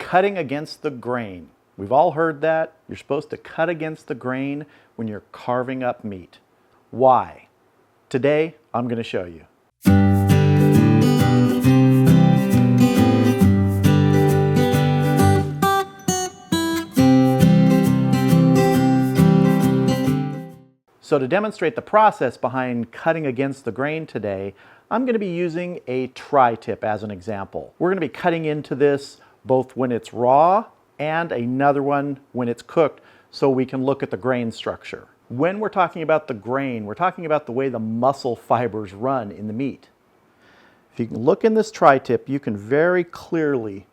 cutting against the grain. We've all heard that. You're supposed to cut against the grain when you're carving up meat. Why? Today, I'm going to show you. So to demonstrate the process behind cutting against the grain today, I'm going to be using a tri-tip as an example. We're going to be cutting into this both when it's raw and another one when it's cooked so we can look at the grain structure. When we're talking about the grain, we're talking about the way the muscle fibers run in the meat. If you can look in this tri-tip, you can very clearly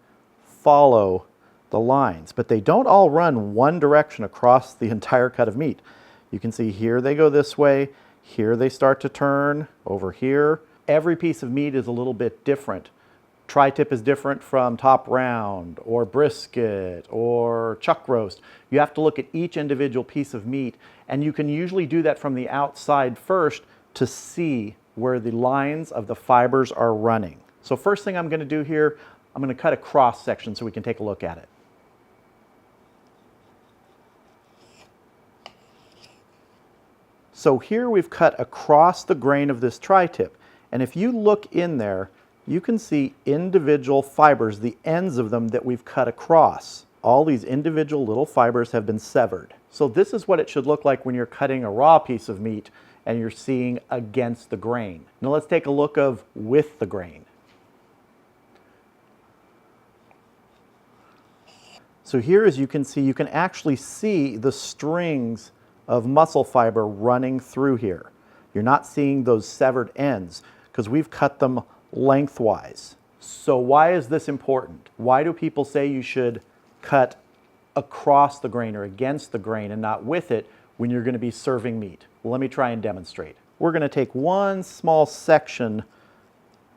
follow the lines, but they don't all run one direction across the entire cut of meat. You can see here they go this way, here they start to turn, over here. Every piece of meat is a little bit different. Tri-tip is different from top round or brisket or chuck roast. You have to look at each individual piece of meat, and you can usually do that from the outside first to see where the lines of the fibers are running. So first thing I'm going to do here, I'm going to cut a cross section so we can take a look at it. So here we've cut across the grain of this tri-tip, and if you look in there, you can see individual fibers, the ends of them that we've cut across. All these individual little fibers have been severed. So this is what it should look like when you're cutting a raw piece of meat and you're seeing against the grain. Now let's take a look of with the grain. So here, as you can see, you can actually see the strings of muscle fiber running through here. You're not seeing those severed ends because we've cut them lengthwise. So why is this important? Why do people say you should cut across the grain or against the grain and not with it when you're going to be serving meat? Well, let me try and demonstrate. We're going to take one small section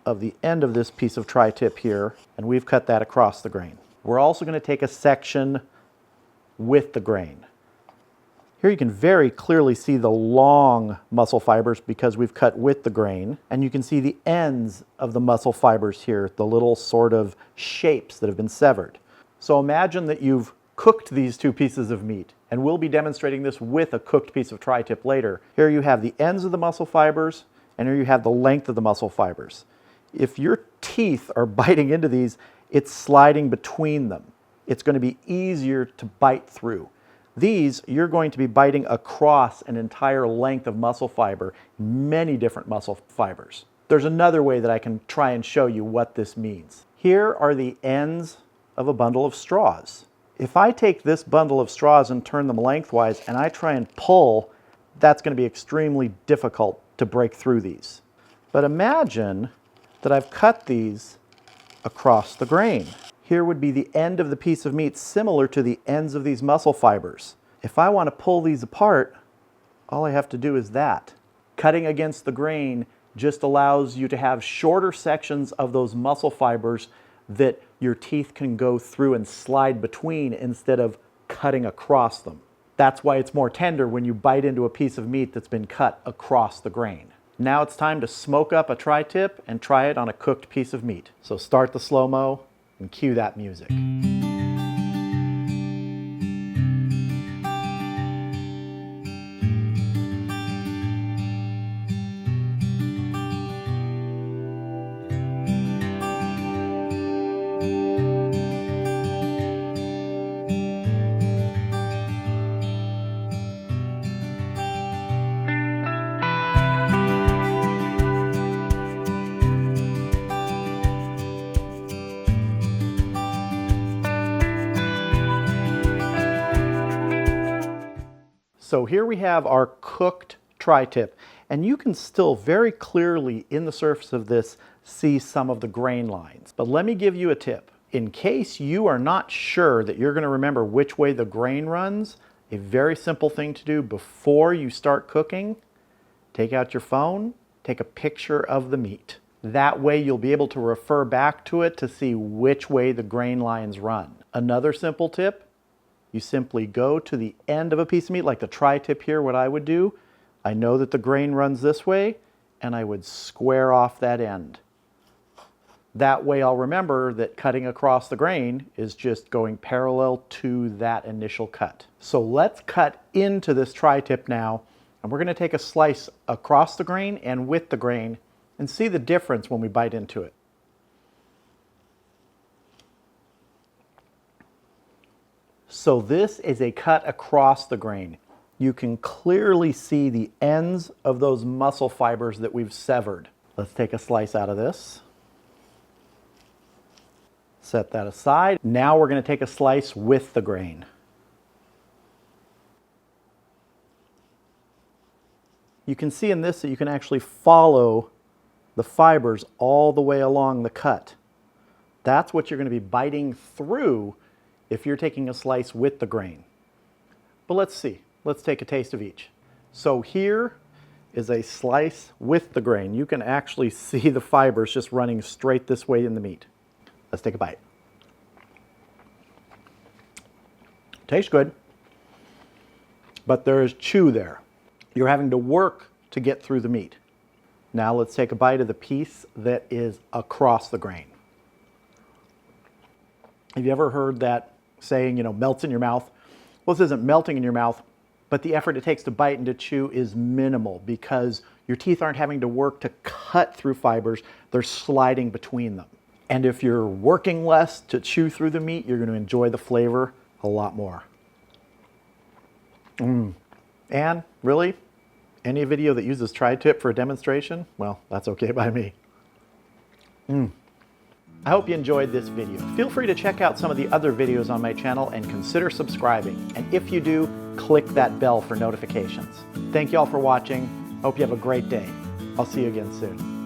of the end of this piece of tri-tip here, and we've cut that across the grain. We're also going to take a section with the grain. Here you can very clearly see the long muscle fibers because we've cut with the grain, and you can see the ends of the muscle fibers here, the little sort of shapes that have been severed. So imagine that you've cooked these two pieces of meat, and we'll be demonstrating this with a cooked piece of tri-tip later. Here you have the ends of the muscle fibers, and here you have the length of the muscle fibers. If your teeth are biting into these, it's sliding between them. It's going to be easier to bite through. These, you're going to be biting across an entire length of muscle fiber, many different muscle fibers. There's another way that I can try and show you what this means. Here are the ends of a bundle of straws. If I take this bundle of straws and turn them lengthwise and I try and pull, that's going to be extremely difficult to break through these. But imagine that I've cut these across the grain. Here would be the end of the piece of meat similar to the ends of these muscle fibers. If I want to pull these apart, all I have to do is that. Cutting against the grain just allows you to have shorter sections of those muscle fibers that your teeth can go through and slide between instead of cutting across them. That's why it's more tender when you bite into a piece of meat that's been cut across the grain. Now it's time to smoke up a tri-tip and try it on a cooked piece of meat. So start the slow-mo and cue that music. So here we have our cooked tri-tip, and you can still very clearly in the surface of this see some of the grain lines. But let me give you a tip. In case you are not sure that you're going to remember which way the grain runs, a very simple thing to do before you start cooking, take out your phone, take a picture of the meat. That way you'll be able to refer back to it to see which way the grain lines run. Another simple tip, you simply go to the end of a piece of meat, like the tri-tip here, what I would do, I know that the grain runs this way, and I would square off that end. That way I'll remember that cutting across the grain is just going parallel to that initial cut. So let's cut into this tri-tip now, and we're going to take a slice across the grain and with the grain and see the difference when we bite into it. So this is a cut across the grain. You can clearly see the ends of those muscle fibers that we've severed. Let's take a slice out of this. Set that aside. Now we're going to take a slice with the grain. You can see in this that you can actually follow the fibers all the way along the cut. That's what you're going to be biting through if you're taking a slice with the grain. But let's see. Let's take a taste of each. So here is a slice with the grain. You can actually see the fibers just running straight this way in the meat. Let's take a bite. Tastes good, but there is chew there. You're having to work to get through the meat. Now let's take a bite of the piece that is across the grain. Have you ever heard that saying, melts in your mouth? Well, this isn't melting in your mouth, but the effort it takes to bite and to chew is minimal because your teeth aren't having to work to cut through fibers, they're sliding between them. And if you're working less to chew through the meat, you're going to enjoy the flavor a lot more. And really, any video that uses tri-tip for a demonstration, well, that's okay by me. I hope you enjoyed this video. Feel free to check out some of the other videos on my channel and consider subscribing. And if you do, click that bell for notifications. Thank you all for watching. Hope you have a great day. I'll see you again soon.